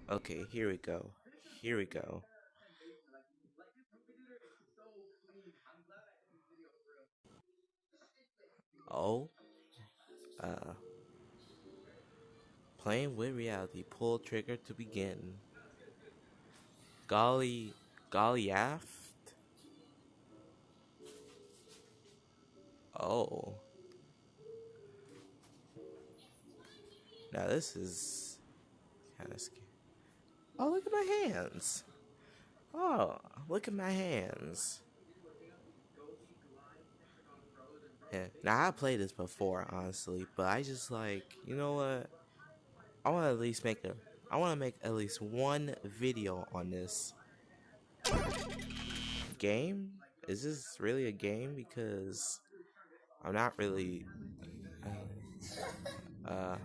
Okay, here we go. Here we go. Oh, uh, playing with reality. Pull trigger to begin. Golly, goliath. Oh, now this is kind of scary. Oh, look at my hands. Oh, look at my hands. Yeah. Now I played this before, honestly, but I just like, you know what? I want to at least make a. I want to make at least one video on this game. Is this really a game? Because I'm not really. Uh,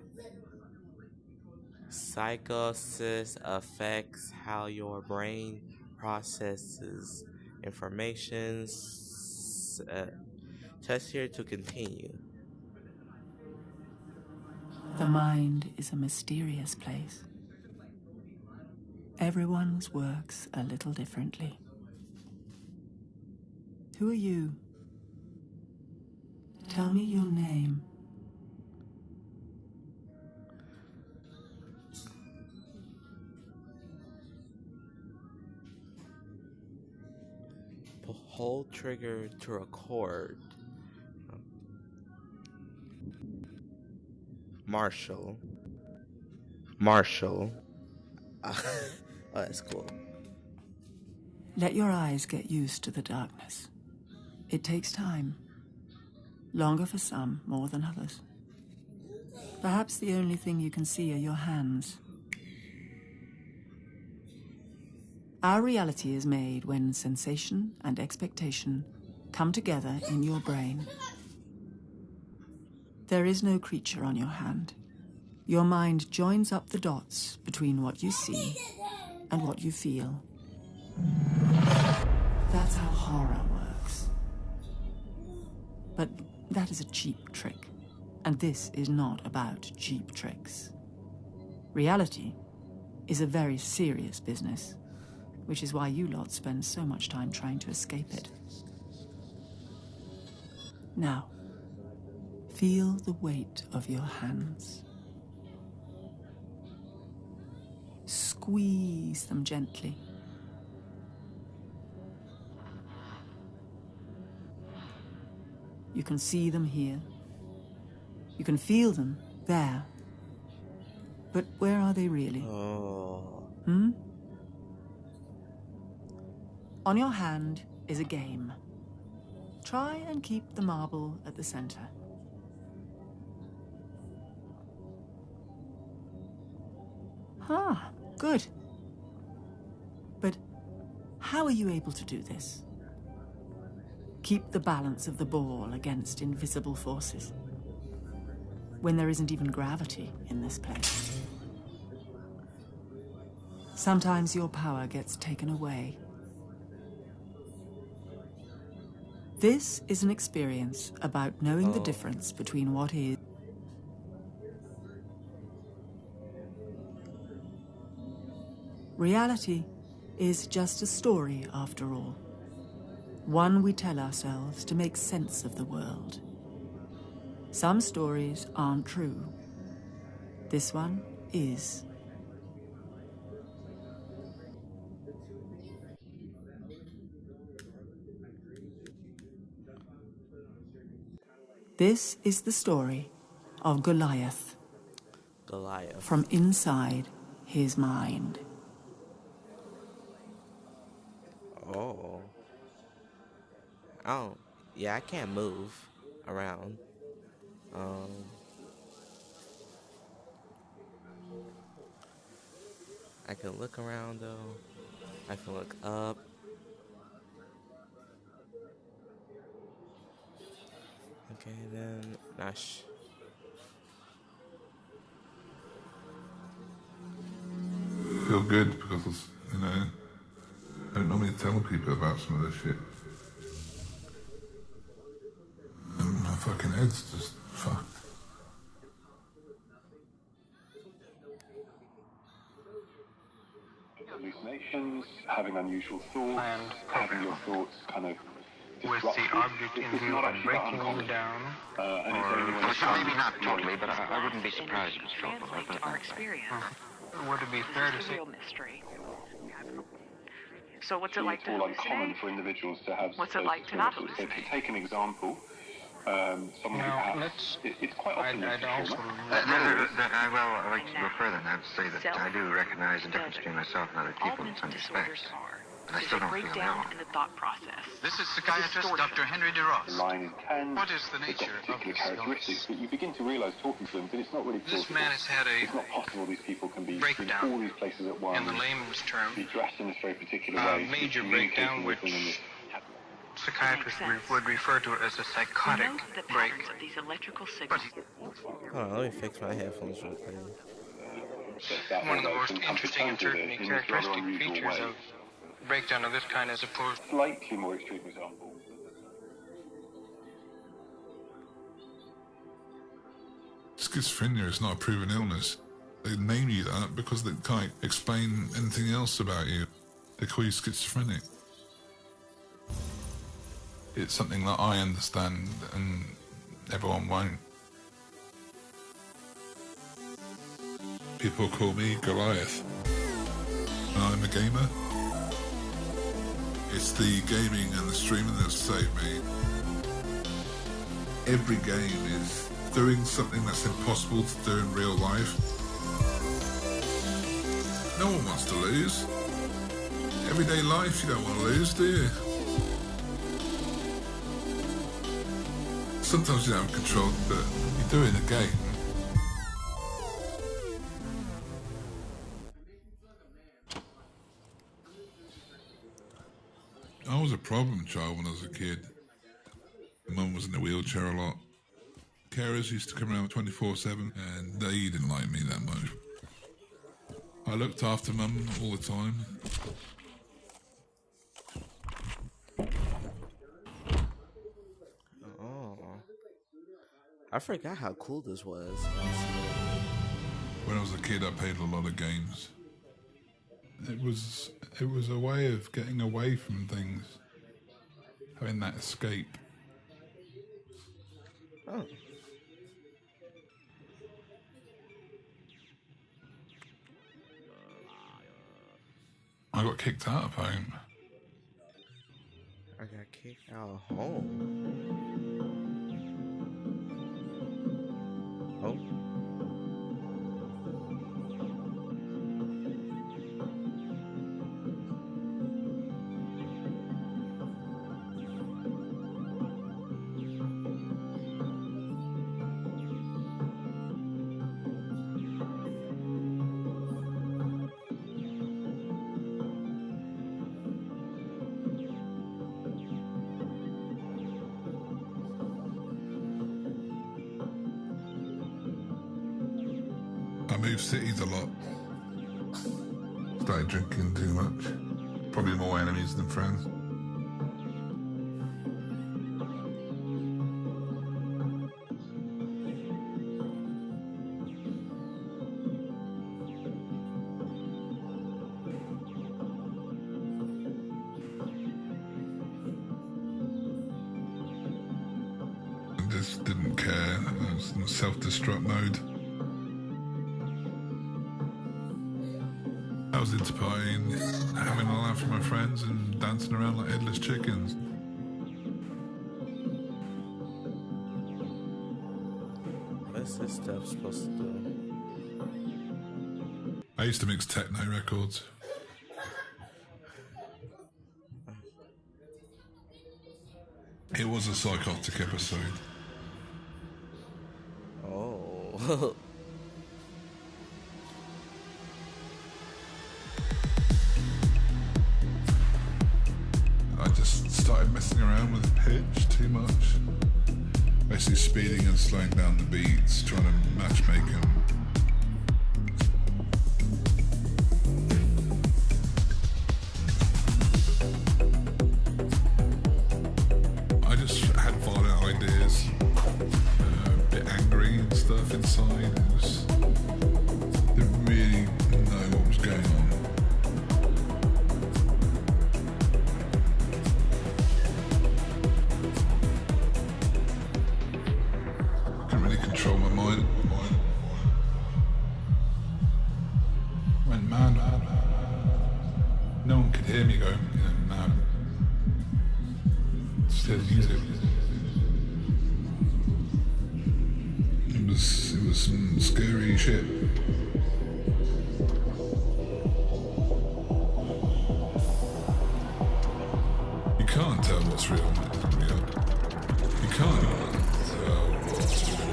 Psychosis affects how your brain processes information. Test here to continue. The mind is a mysterious place. Everyone's works a little differently. Who are you? Tell me your name. Hold trigger to record. Marshall. Marshall. oh, that's cool. Let your eyes get used to the darkness. It takes time. Longer for some, more than others. Perhaps the only thing you can see are your hands. Our reality is made when sensation and expectation come together in your brain. There is no creature on your hand. Your mind joins up the dots between what you see and what you feel. That's how horror works. But that is a cheap trick, and this is not about cheap tricks. Reality is a very serious business, which is why you lot spend so much time trying to escape it. Now, feel the weight of your hands. Squeeze them gently. You can see them here. You can feel them there. But where are they really? Oh. On your hand is a game. Try and keep the marble at the center. Ah, good. But how are you able to do this? Keep the balance of the ball against invisible forces, when there isn't even gravity in this place. Sometimes your power gets taken away. This is an experience about knowing the difference between what is. Reality is just a story, after all. One we tell ourselves to make sense of the world. Some stories aren't true. This one is. This is the story of Goliath. Goliath. From inside his mind. Oh. Oh. Yeah, I can't move around. I can look around though. I can look up. Okay, then Nash. Feel good because, I don't normally tell people about some of this shit. And my fucking head's just fucked. hallucinations, having unusual thoughts, And having your thoughts kind of with the object in view of breaking you down, maybe not totally, but I wouldn't be surprised if it's trouble. Our experience. would it be fair to This is say? a real mystery. So what's it like to it's all uncommon hallucinate? for individuals to have. What's it like to not So to hallucinate? take an example, someone who Now, perhaps it's quite often I'd also I'd like to go further and I have to say that I do recognize the difference between myself and other All people in mental some disorders respects. are. But I There's still a don't feel breakdown ill. in the thought process. This is psychiatrist Dr. Henry the DeRoss. line is can. What is the they've got nature of particular this characteristics, but you begin to realise talking to them that it's not really This plausible. man has had It's not possible these people can be in breakdown, all these places at once. in the layman's term, be dressed in this very particular a way. major communicating breakdown with which them in this- psychiatrists Makes sense. would refer to it as a We psychotic know the break. patterns of these electrical But signals. Hold on, let me fix my headphones real quick. one of the most interesting and certainly characteristic features of breakdown of this kind as opposed Slightly more extreme example. Schizophrenia is not a proven illness. They name you that because they can't explain anything else about you. They call you schizophrenic. It's something that I understand and everyone won't. People call me Goliath. And I'm a gamer. It's the gaming and the streaming that saved me. Every game is doing something that's impossible to do in real life. No one wants to lose. Everyday life, you don't want to lose, do you? Sometimes you don't have control, but you do it in a game. I was a problem child when I was a kid. My mum was in a wheelchair a lot. Carers used to come around 24/7 and they didn't like me that much. I looked after mum all the time. Oh, I forgot how cool this was. When I was a kid, I played a lot of games. It was a way of getting away from things, having that escape. Oh. I got kicked out of home. I got kicked out of home. Oh. I moved cities a lot. Started drinking too much. Probably more enemies than friends. I just didn't care. I was in self-destruct mode. I was into partying, having a laugh with my friends and dancing around like headless chickens. What's this stuff supposed to do? I used to mix techno records. It was a psychotic episode. Oh. I just started messing around with the pitch too much. Basically speeding and slowing down the beats, trying to matchmake them. I just had violent ideas, a bit angry and stuff inside. Didn't really know what was going on. hear me going, no. Just hear the music. It was some scary shit. You can't tell what's real. You can't tell what's real.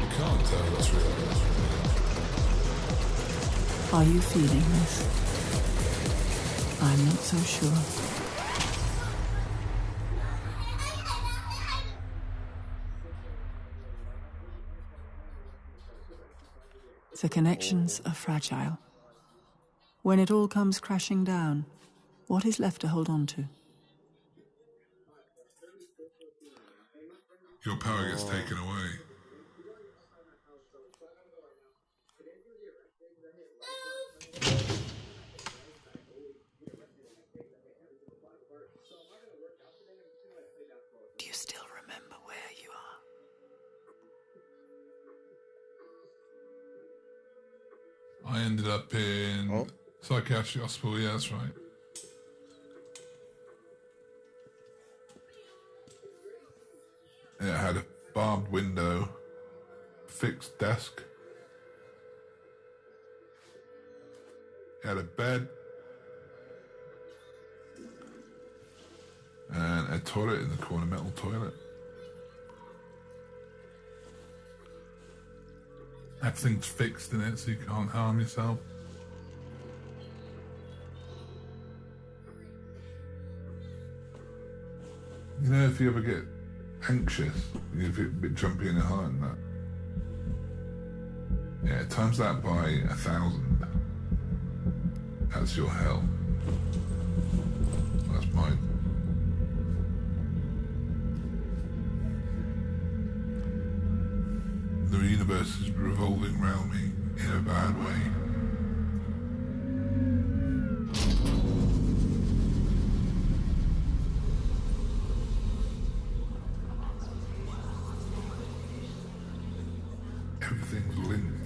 You can't tell what's real. Are you feeling this? I'm not so sure. The connections are fragile. When it all comes crashing down, what is left to hold on to? Your power gets taken away. Do you still remember where you are? I ended up in psychiatric hospital, yeah, that's right. It had a barbed window, fixed desk. It had a bed and a toilet in the corner, metal toilet. Everything's fixed in it so you can't harm yourself. You know, if you ever get anxious, you get a bit jumpy in the heart and that. Yeah, times that by 1,000. That's your hell. That's mine. The universe is revolving around me in a bad way. Everything's linked.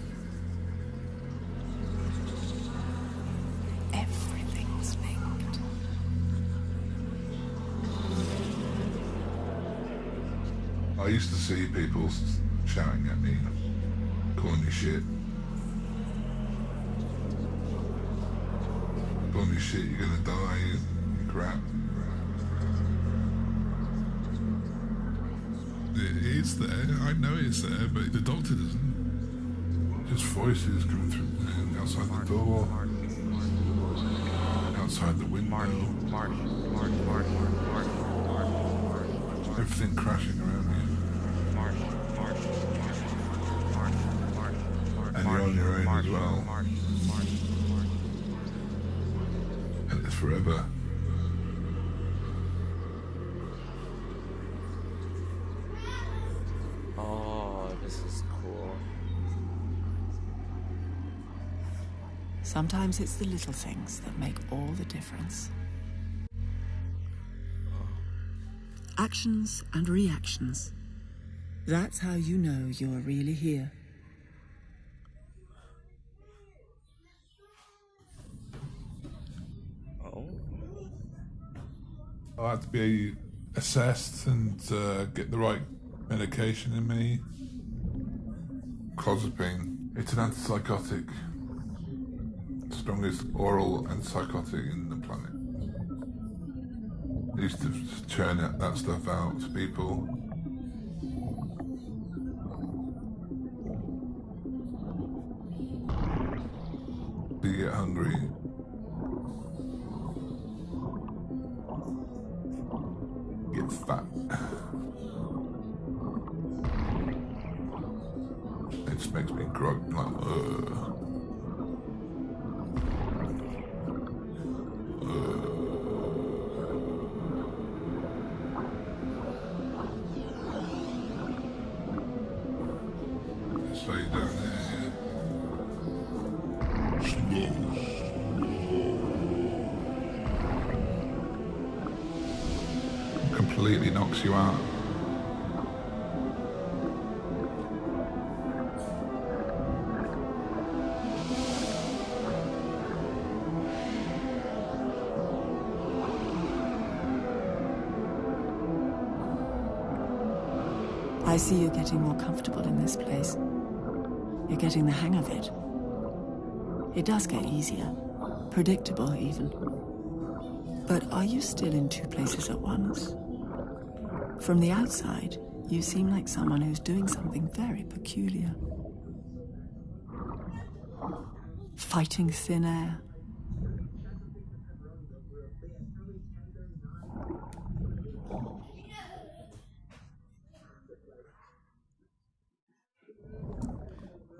Everything's linked. I used to see people shouting at me, calling me shit. Calling me shit, you're gonna die, you crap. It is there, I know it's there, but the doctor doesn't. Just voices coming through outside the door, outside the window. Everything crashing around you. And you're on your own as well. And it's forever. Oh, this is cool. Sometimes it's the little things that make all the difference. Actions and reactions. That's how you know you're really here. I had to be assessed and get the right medication in me. Clozapine. It's an antipsychotic. Strongest oral antipsychotic in the planet. I used to churn that stuff out to people. You get hungry. Get fat. It just makes me grog, like, Slow you down there, yeah. Slow. Completely knocks you out. I see you're getting more comfortable in this place. You're getting the hang of it. It does get easier. Predictable, even. But are you still in two places at once? From the outside, you seem like someone who's doing something very peculiar. Fighting thin air.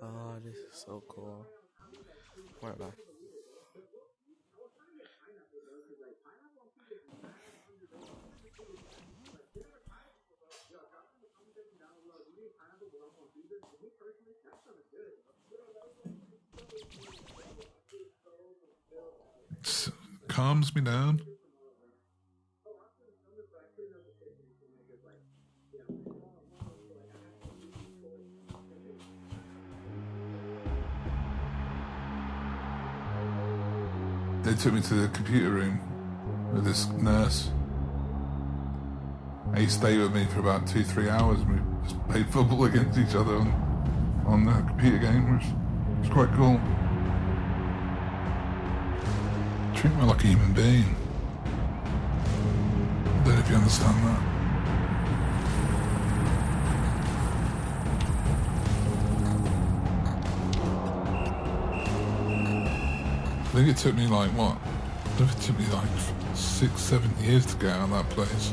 Oh, this is so cool. Where am I? It calms me down. They took me to the computer room with this nurse. He stayed with me for about 2-3 hours, and we just played football against each other on the computer game, which was quite cool. Treat me like a human being. I don't know if you understand that. I think it took me like, what? I think it took me like 6-7 years to get out of that place.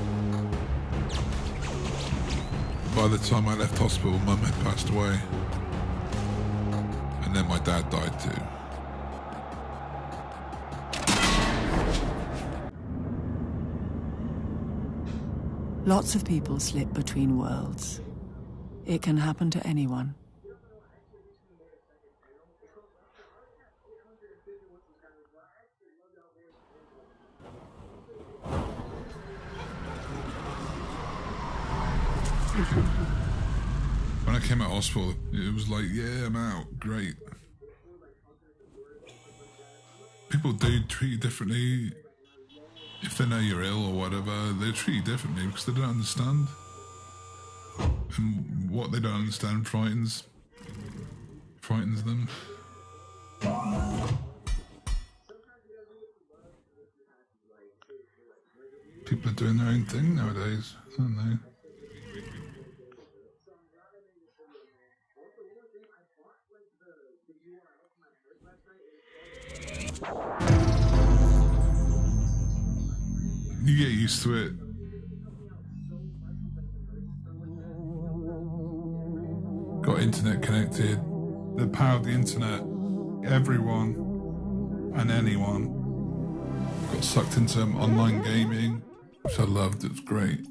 By the time I left hospital, Mum had passed away. And then my dad died too. Lots of people slip between worlds. It can happen to anyone. When I came out of hospital, it was like, yeah, I'm out, great. People do treat you differently. If they know you're ill or whatever, they treat you differently because they don't understand. And what they don't understand frightens them. People are doing their own thing nowadays, aren't they? You get used to it. Got internet connected. The power of the internet. Everyone and anyone got sucked into online gaming, which I loved. It was great.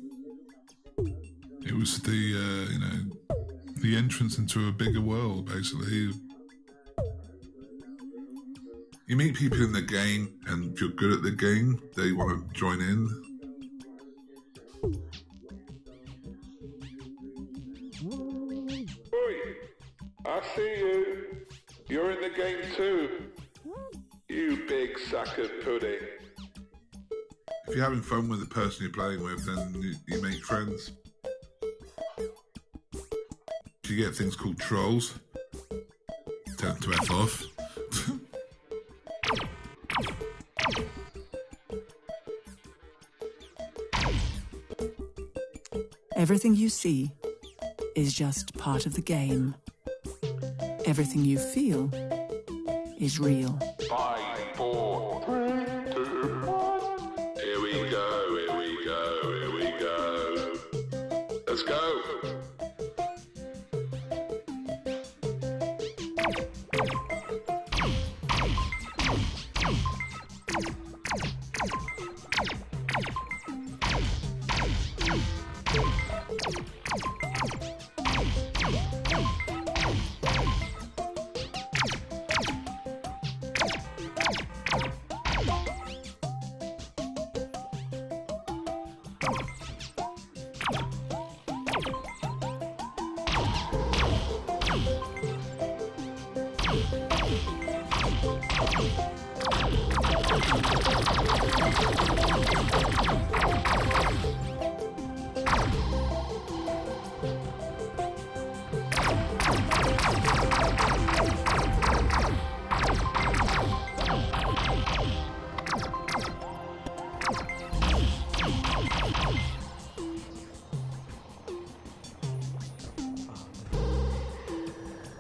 It was the entrance into a bigger world, basically. You meet people in the game, and if you're good at the game, they want to join in. Oi, I see you. You're in the game too. You big sack of pudding. If you're having fun with the person you're playing with, then you make friends. You get things called trolls. Tell them to F off. Everything you see is just part of the game. Everything you feel is real. 5, 4, 3, 2, 1. Here we go, here we go, here we go. Let's go.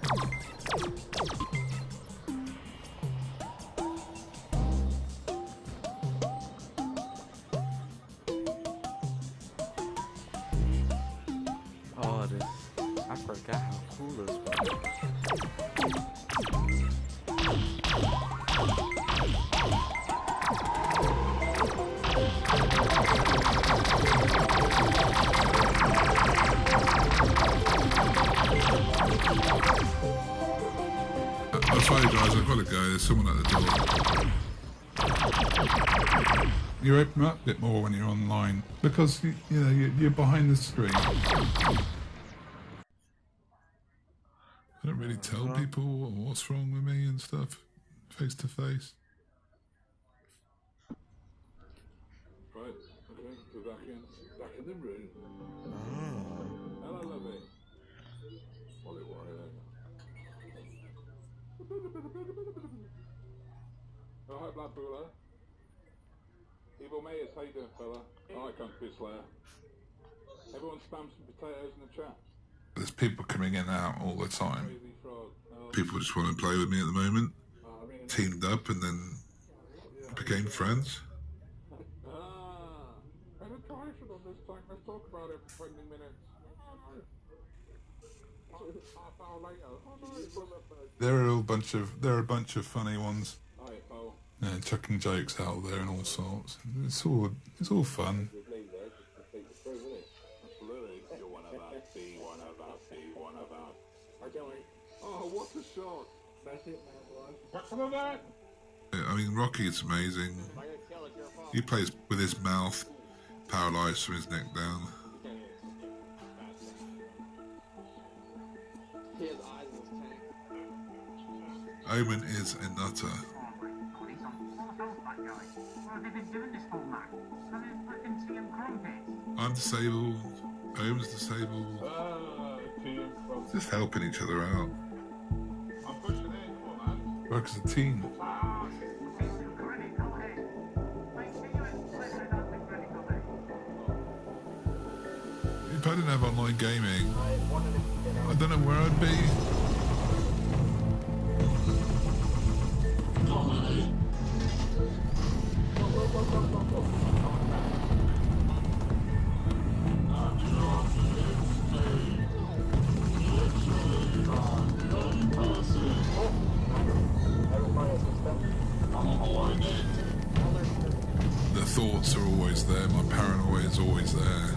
Oh, this. I forgot how cool this was. I'm sorry guys, I've got to go. There's someone at the door. You open up a bit more when you're online because you know you're behind the screen. I don't really tell people what's wrong with me and stuff face to face. Right, okay, we're back in the room. Hello, lovely. What it was, oh, hi, Blood Bula. Evil Mayors, how you doing, fella? Alright, Country Slayer. Everyone spam some potatoes in the chat. There's people coming in and out all the time. People just want to play with me at the moment. Teamed up and then became friends. Penetration on this time. Let's talk about it for 20 minutes. Half hour later. There are a bunch of funny ones. Chucking jokes out there and all sorts. It's all fun. Oh, what a shot! I mean, Rocky's amazing. He plays with his mouth paralysed from his neck down. Omen is a nutter. I'm disabled. Omen's disabled. Just helping each other out. Work as a team. If I didn't have online gaming, I don't know where I'd be. The thoughts are always there, my paranoia is always there.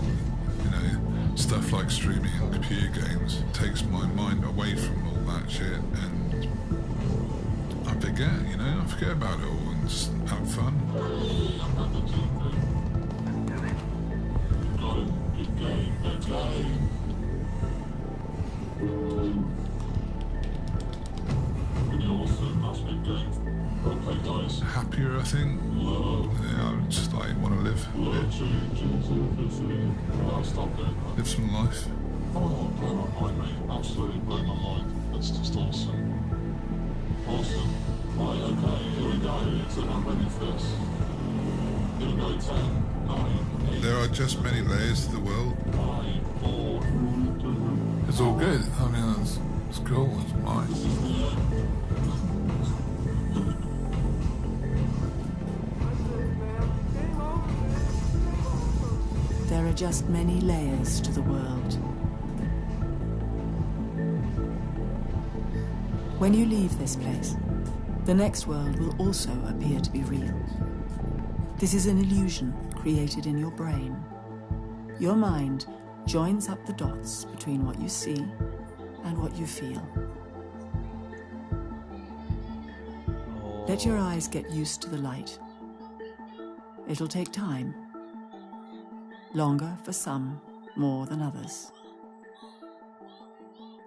You know, stuff like streaming and computer games takes my mind away from all that shit and I forget about it all and just have fun. Happier, I think. Yeah, I just like want to live a bit. Live some life. Oh, blow my mind, mate. Absolutely blow my mind. That's just awesome. Awesome. Right, okay, here we go. I'm ready for this. Here we go, 10, 9, 8. There are just many layers to the world. 5, 4, 3, It's all good. I mean, it's cool. It's nice. There are just many layers to the world. When you leave this place, the next world will also appear to be real. This is an illusion created in your brain. Your mind joins up the dots between what you see and what you feel. Let your eyes get used to the light. It'll take time. Longer for some, more than others.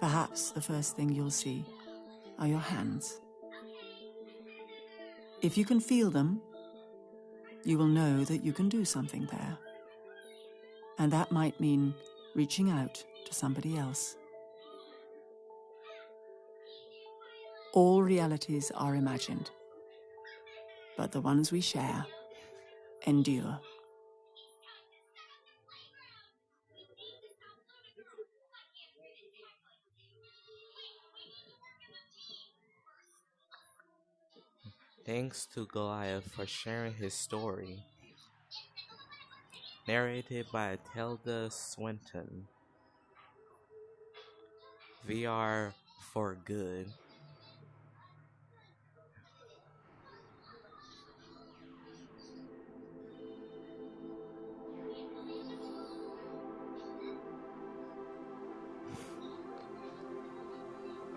Perhaps the first thing you'll see are your hands. If you can feel them, you will know that you can do something there. And that might mean reaching out to somebody else. All realities are imagined, but the ones we share endure. Thanks to Goliath for sharing his story. Narrated by Tilda Swinton. VR for good.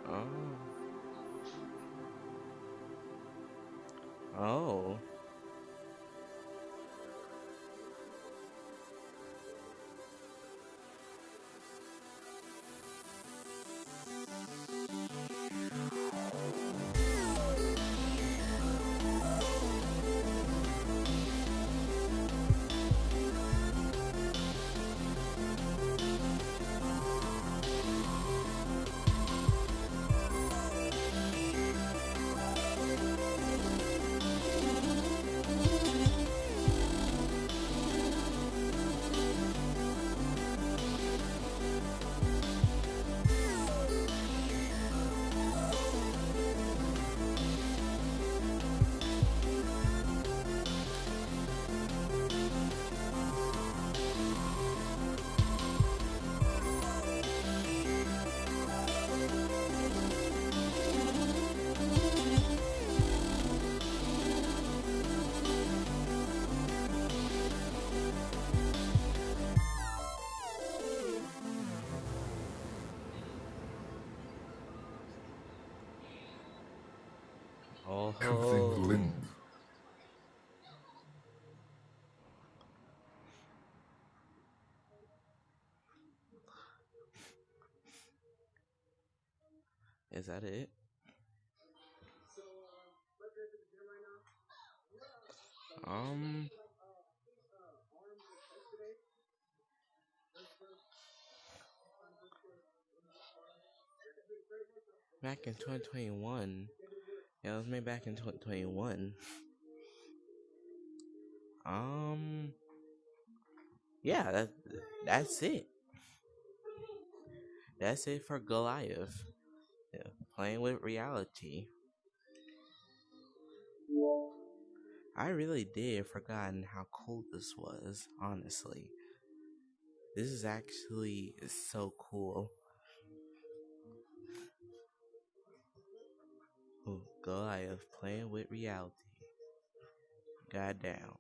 Oh. Oh. Everything's Oh. linked. Is that it? Back in 2021. Yeah, it was made back in 2021. Yeah, that's it. That's it for Goliath. Yeah, playing with reality. I really did forgotten how cool this was, honestly. This is actually so cool. Ooh, Goliath playing with reality. Goddamn.